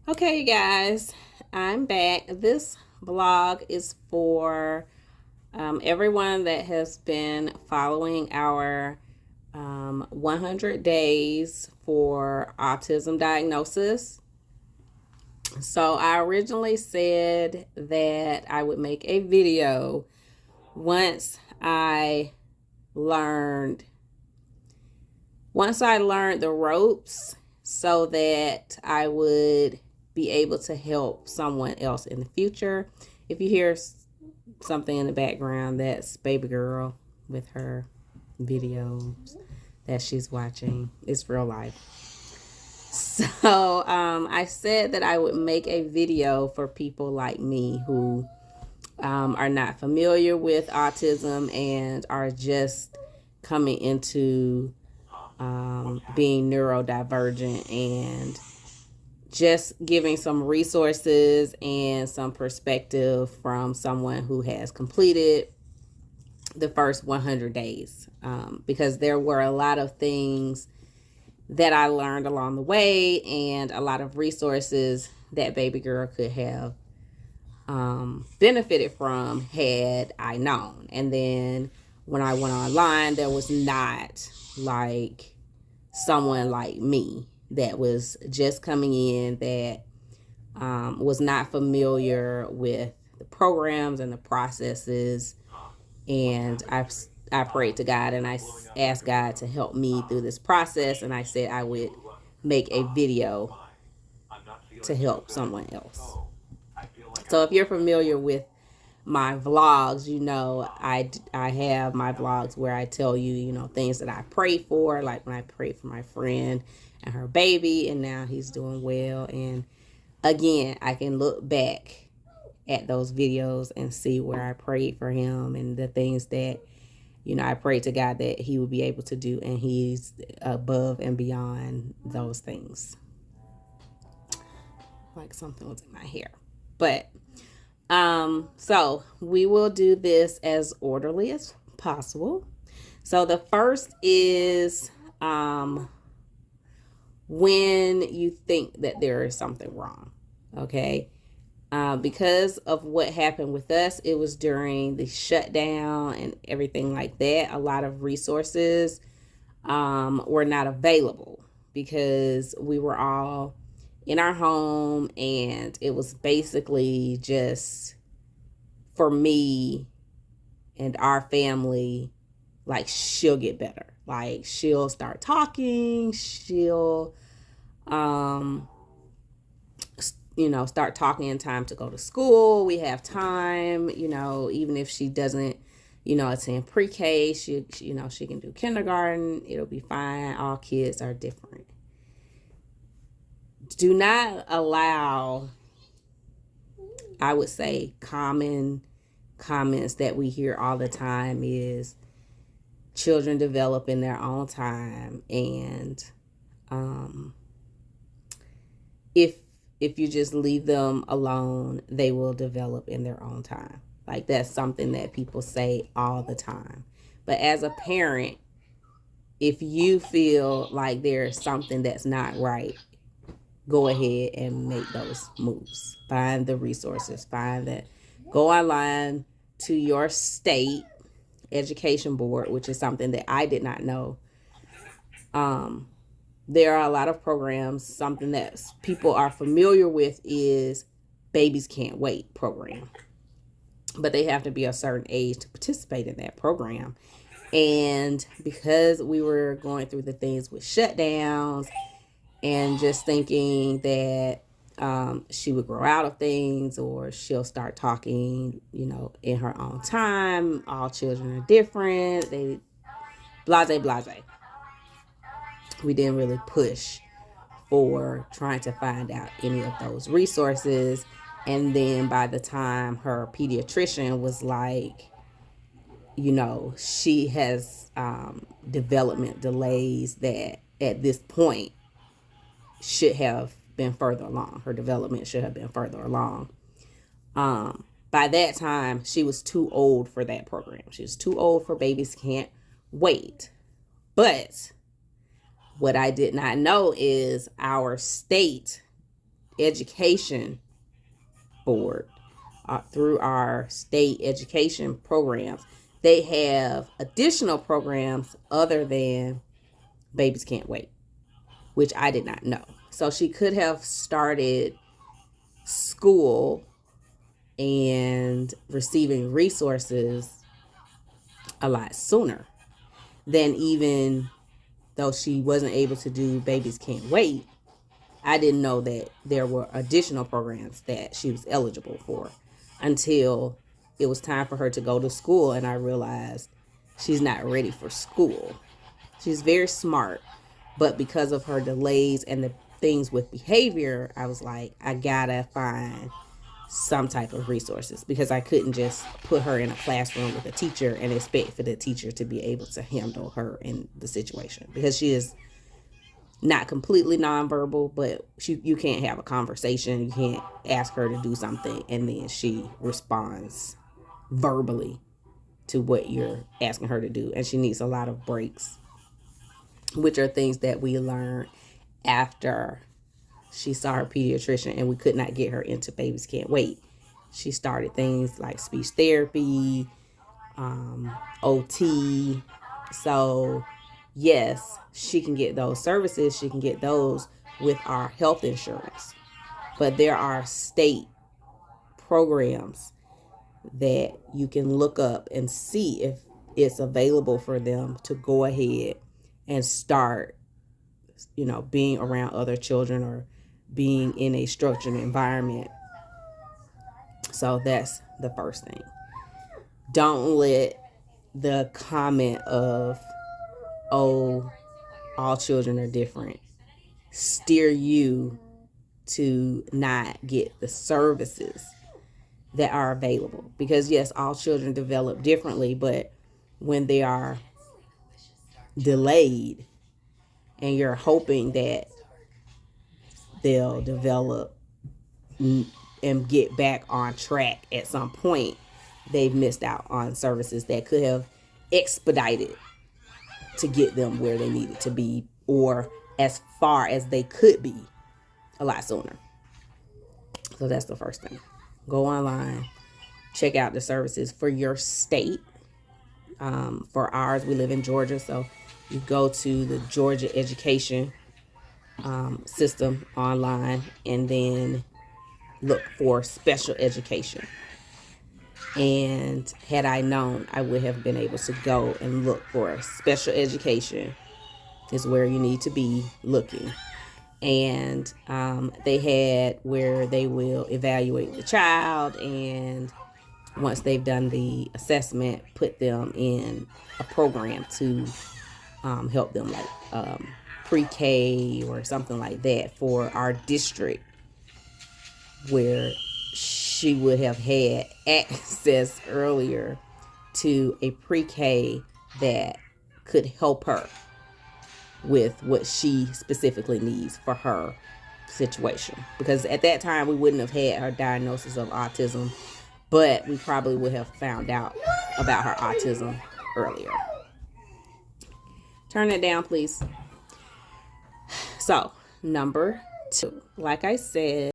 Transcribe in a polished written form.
Okay, you guys, I'm back. This vlog is for everyone that has been following our 100 days for autism diagnosis. So I originally said that I would make a video once I learned the ropes so that I would be able to help someone else in the future. If you hear something in the background, that's baby girl with her videos that she's watching. It's real life. So I said that I would make a video for people like me who are not familiar with autism and are just coming into being neurodivergent, and just giving some resources and some perspective from someone who has completed the first 100 days. Because there were a lot of things that I learned along the way and a lot of resources that baby girl could have benefited from had I known. And then when I went online, there was not like someone like me that was just coming in, that was not familiar with the programs and the processes. And I prayed to God and I asked God to help me through this process. And I said I would make a video to help someone else. So if you're familiar with my vlogs, you know I have my vlogs where I tell you, things that I pray for, like when I prayed for my friend and her baby, and now he's doing well. And again, I can look back at those videos and see where I prayed for him and the things that, I prayed to God that he would be able to do, and he's above and beyond those things. Like something was in my hair. But so we will do this as orderly as possible. So the first is when you think that there is something wrong. Okay. Because of what happened with us, it was during the shutdown and everything like that. A lot of resources were not available because we were all in our home, and it was basically just for me and our family, like, she'll get better. Like, she'll start talking, she'll start talking in time to go to school. We have time, even if she doesn't, attend pre-K, she can do kindergarten. It'll be fine. All kids are different. Do not allow, I would say, common comments that we hear all the time is children develop in their own time, and if you just leave them alone, they will develop in their own time. Like, that's something that people say all the time. But as a parent, if you feel like there's something that's not right, go ahead and make those moves. Find the resources. Go online to your state education board, which is something that I did not know. There are a lot of programs. Something that people are familiar with is Babies Can't Wait program. But they have to be a certain age to participate in that program. And because we were going through the things with shutdowns and just thinking that she would grow out of things, or she'll start talking, in her own time. All children are different. They blase. We didn't really push for trying to find out any of those resources. And then by the time her pediatrician was like, she has development delays that at this point should have been further along. Her development should have been further along. By that time, she was too old for that program. She was too old for Babies Can't Wait. But what I did not know is our state education board, through our state education programs, they have additional programs other than Babies Can't Wait, which I did not know. So she could have started school and receiving resources a lot sooner than, even though she wasn't able to do Babies Can't Wait, I didn't know that there were additional programs that she was eligible for until it was time for her to go to school, and I realized she's not ready for school. She's very smart, but because of her delays and the things with behavior, I was like, I gotta find some type of resources, because I couldn't just put her in a classroom with a teacher and expect for the teacher to be able to handle her in the situation, because she is not completely nonverbal, but you can't have a conversation. You can't ask her to do something and then she responds verbally to what you're asking her to do. And she needs a lot of breaks, which are things that we learned after she saw her pediatrician and we could not get her into Babies Can't Wait. She started things like speech therapy, OT. So yes, she can get those services. She can get those with our health insurance. But there are state programs that you can look up and see if it's available for them to go ahead and start, being around other children or being in a structured environment. So that's the first thing. Don't let the comment of, oh, all children are different, steer you to not get the services that are available. Because yes, all children develop differently, but when they are delayed and you're hoping that they'll develop and get back on track at some point, they've missed out on services that could have expedited to get them where they needed to be, or as far as they could be, a lot sooner. So that's the first thing. Go online, check out the services for your state. For ours, we live in Georgia, so you go to the Georgia education system online and then look for special education. And had I known, I would have been able to go and look for special education is where you need to be looking. And they had where they will evaluate the child, and once they've done the assessment, put them in a program to help them, like pre-K or something like that for our district, where she would have had access earlier to a pre-K that could help her with what she specifically needs for her situation. Because at that time, we wouldn't have had her diagnosis of autism, but we probably would have found out about her autism earlier. Turn it down, please. So, number 2, like I said,